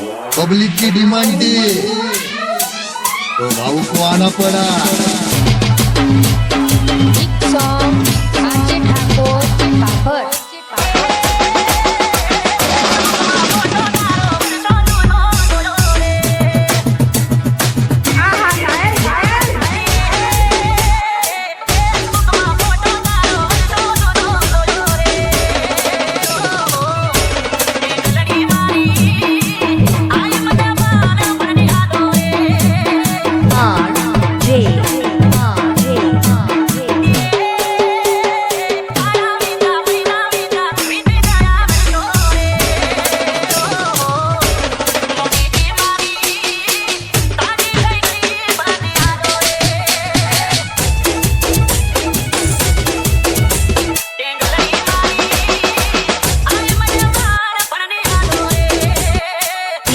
Public की demand थी तो भाऊ को आना पड़ा। Song RJ Thakur Babar.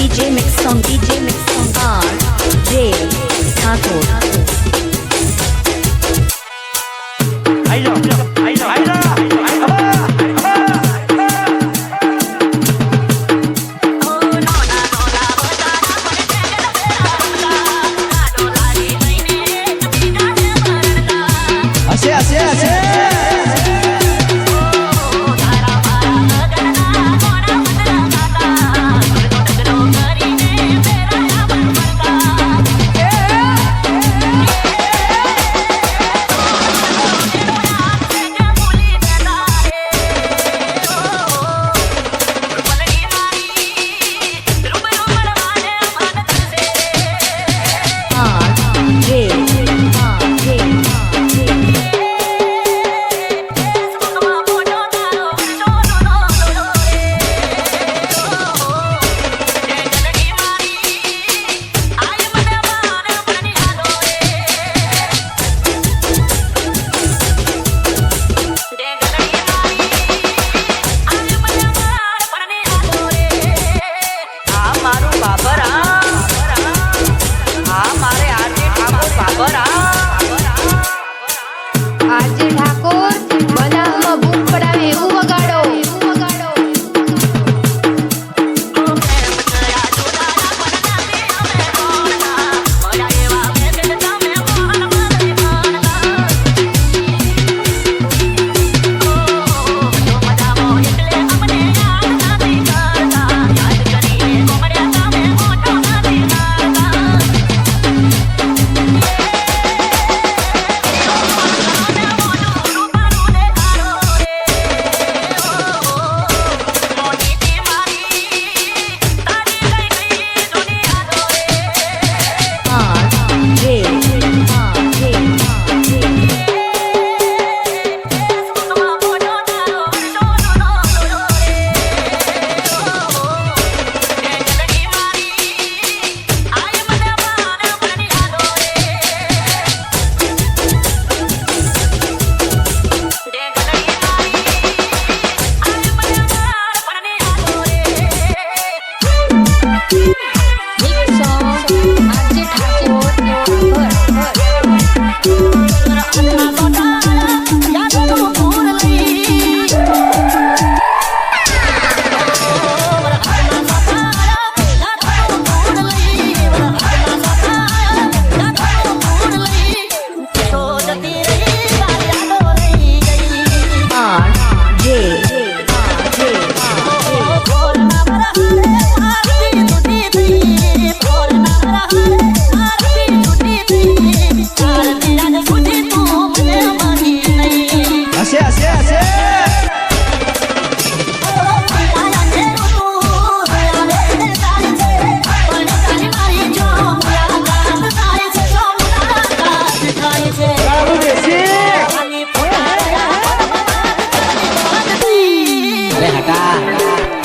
DJ Mix Song RJ Thakur. RJ Thakur बनावમાં બૂમ પડાવે એવું વગાડો।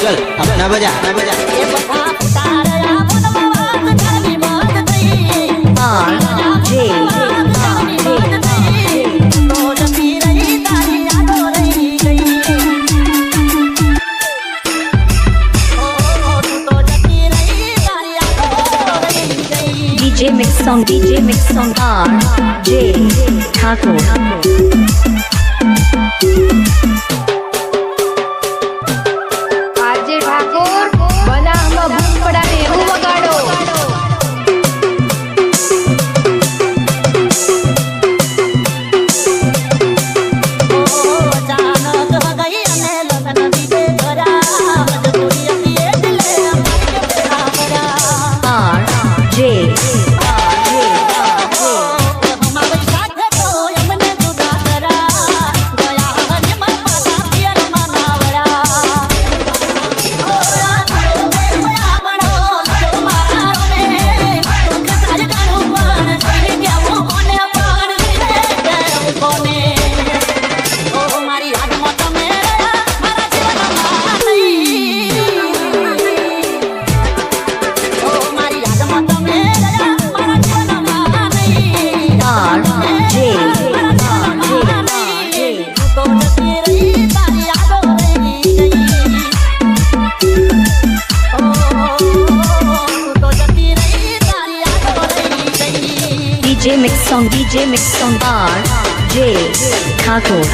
चल अब ना बजा ना बजा। DJ Mix Song RJ Thakur. RJ Thakur बनावમાં બૂમ પડાવે એવું DJ Mix Song R.J. Thakur.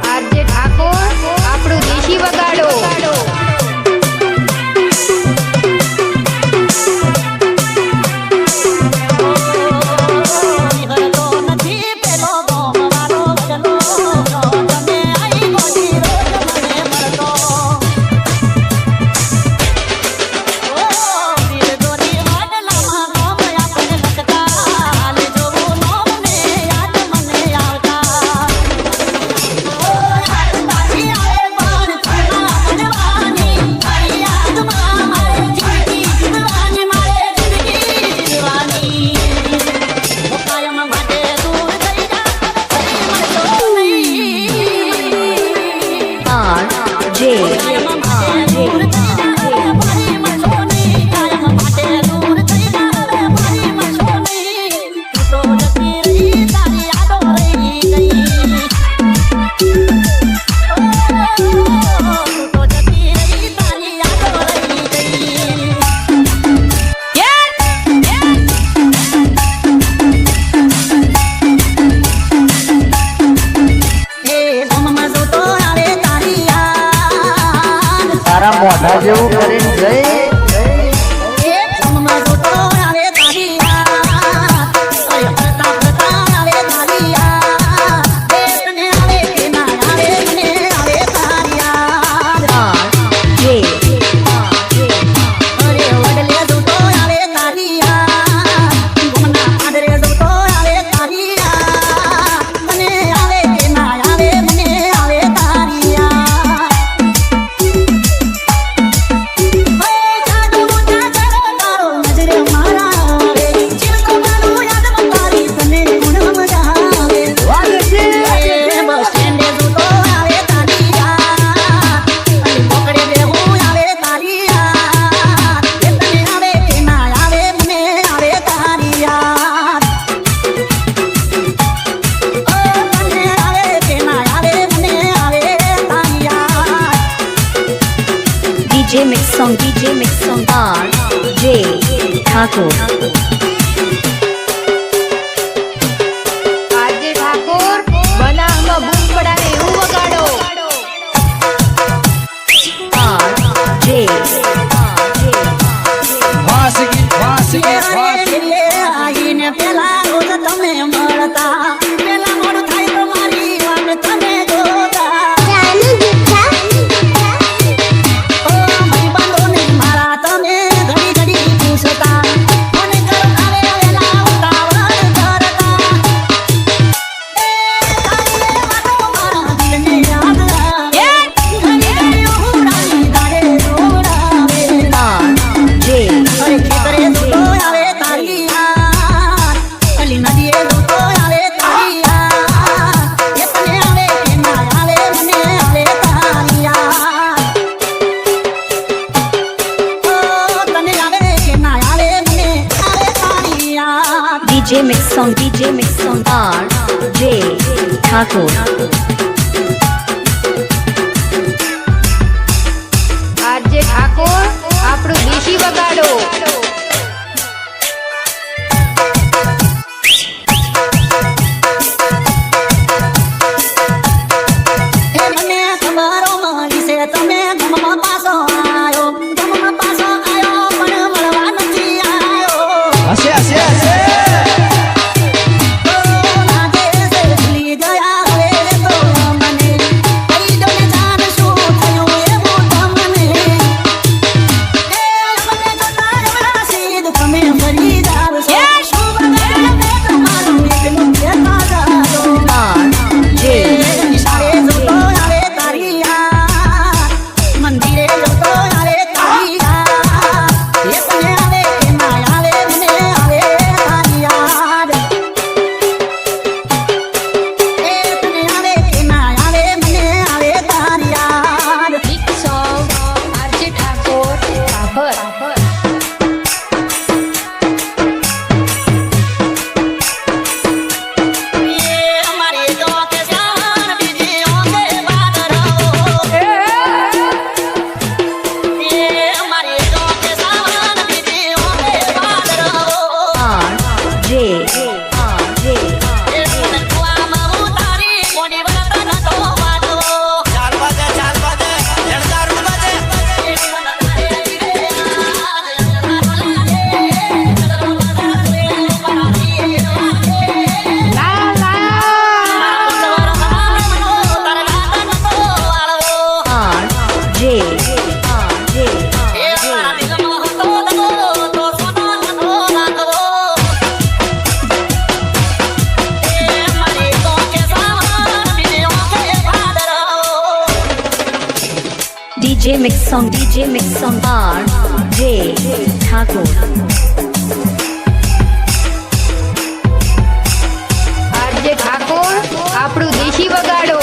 RJ Thakor આપણું દેશી વગાડો મોઢા જેવું કરીને જઈ DJ Mix Song R.J. Thakur. RJ Thakor બનાવમાં બૂમ પડાવે એવું વગાડો R.J. DJ Mix Song R.J. Thakur. RJ Thakor આપણું દેશી વગાડો DJ Mix Song RJ Thakur. RJ Thakor આપણું દેશી વગાડો.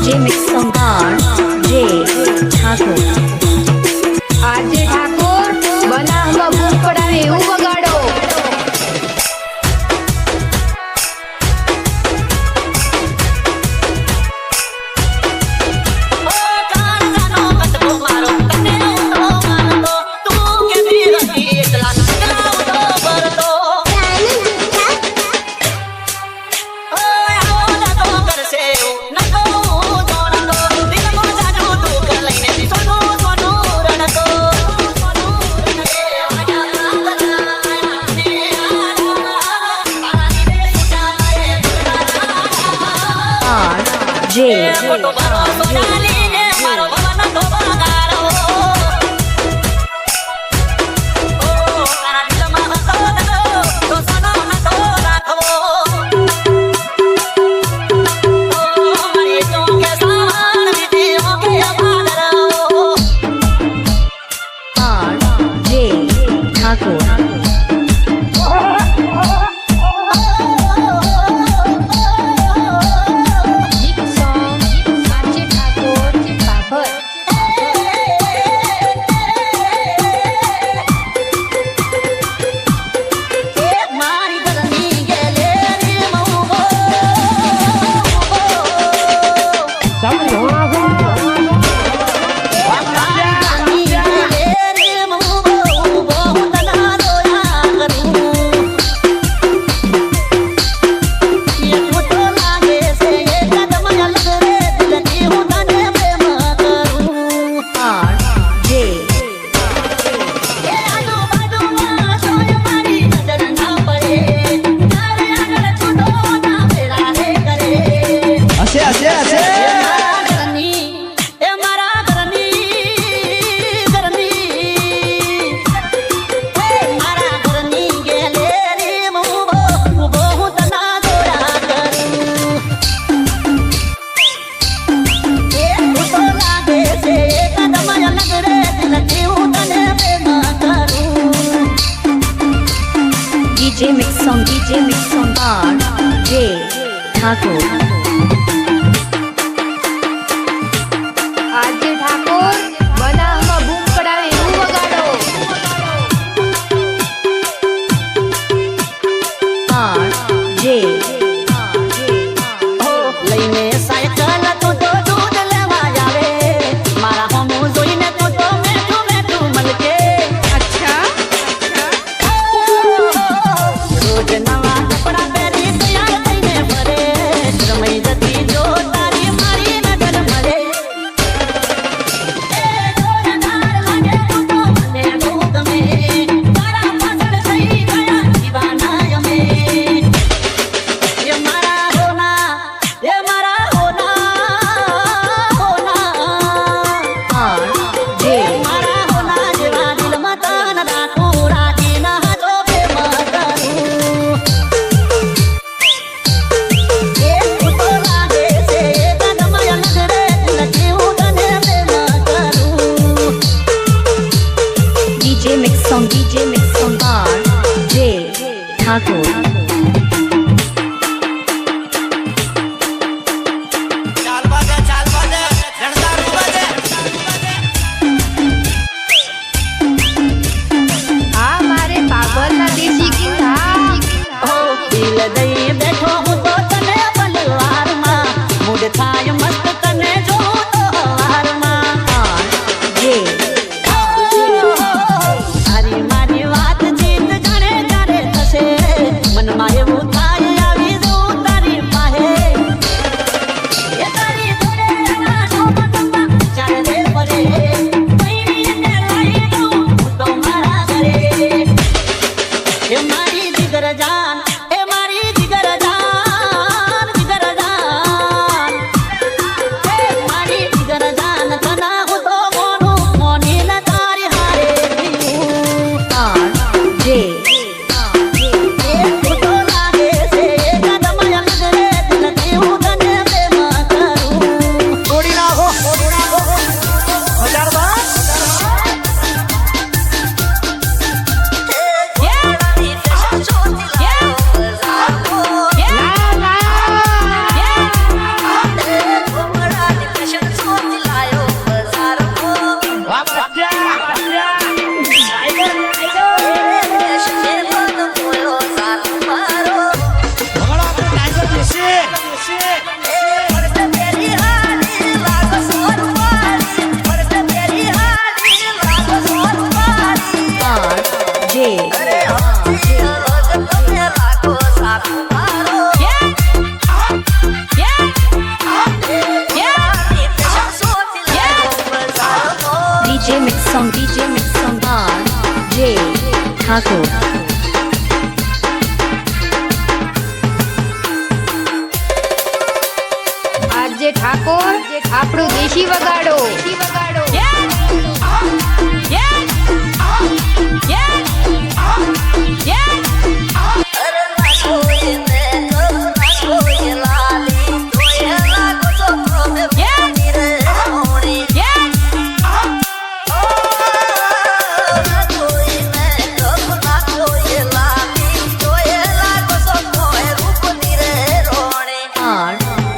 DJ Mix Song RJ Thakur. RJ Thakor બનાવમાં બૂમ પડાવે એવું વગાડો. DJ Mix Song RJ Thakur. RJ Thakor બનાવમાં બૂમ પડાવે એવું વગાડો. RJ લઈને સાયકલ તું તો દૂધ લેવા આવે મારા હોમું જોઈને તું તો મેઠું મેઠું મલકે. અચ્છા રોજ નવા કપડા પહેરી તૈયાર થઈને ફરે રમઈ જતી જો તારી મારી નજર મળે. એ જોરદાર લાગે તું તો મને બહુ ગમે તારા પાછળ થઈ ગયા દીવાના અમે. એ મારા હોના એ મારા હોના RJ મારા હોના જેવા દિલમાં તન રાખું રાજીના જો પ્રેમ કરું. એ તું તો લાગે છે કદમ અલગ રે લખી હું તને પ્રેમ કરું. DJ Mix Song RJ Thakur. દઈ બેઠો હું તો તને બલવારમાં મૂડ થાય મસ્ત તને જો તો હવારમાં RJ તારી મારી વાત જીત જાણે ત્યારે થશે મનમાં એવું થાય આવી જવું તારી પાસે એ તારી જોડે ના શોભતમાં ચાલે પડે પૈણીને લઈ દઉં હું તો મારા ઘરે એ મારી જીગર જાન એ મારી જીગર જાન જીગર જાન એ મારી જીગર જાન તના હું તો મોનું મોની ન તારી હારે જીવું RJ એ તું તો લાગે છે એ કદમ યંગરે દિલથી હું તને પ્રેમ કરું તોડી નાખો હજાર બાર DJ Mix Song RJ Thakur RJ Thakor આપણું દેશી વગાડો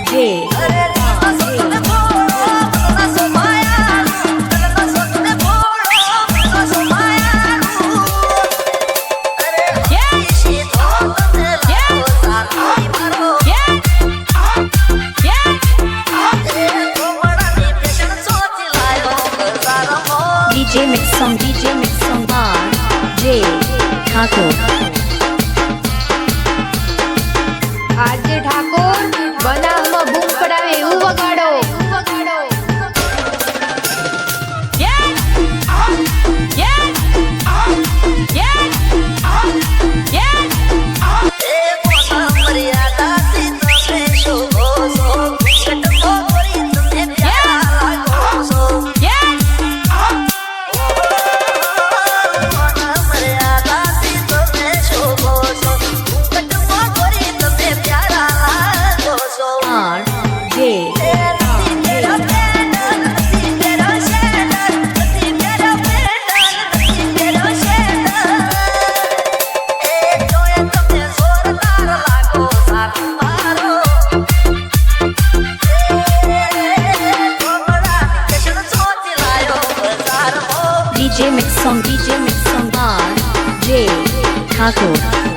RJ DJ Mix Song RJ Thakur RJ Thakor બનાવમાં બૂમ પડાવે એવું વગાડો DJ Mix Song RJ Thakur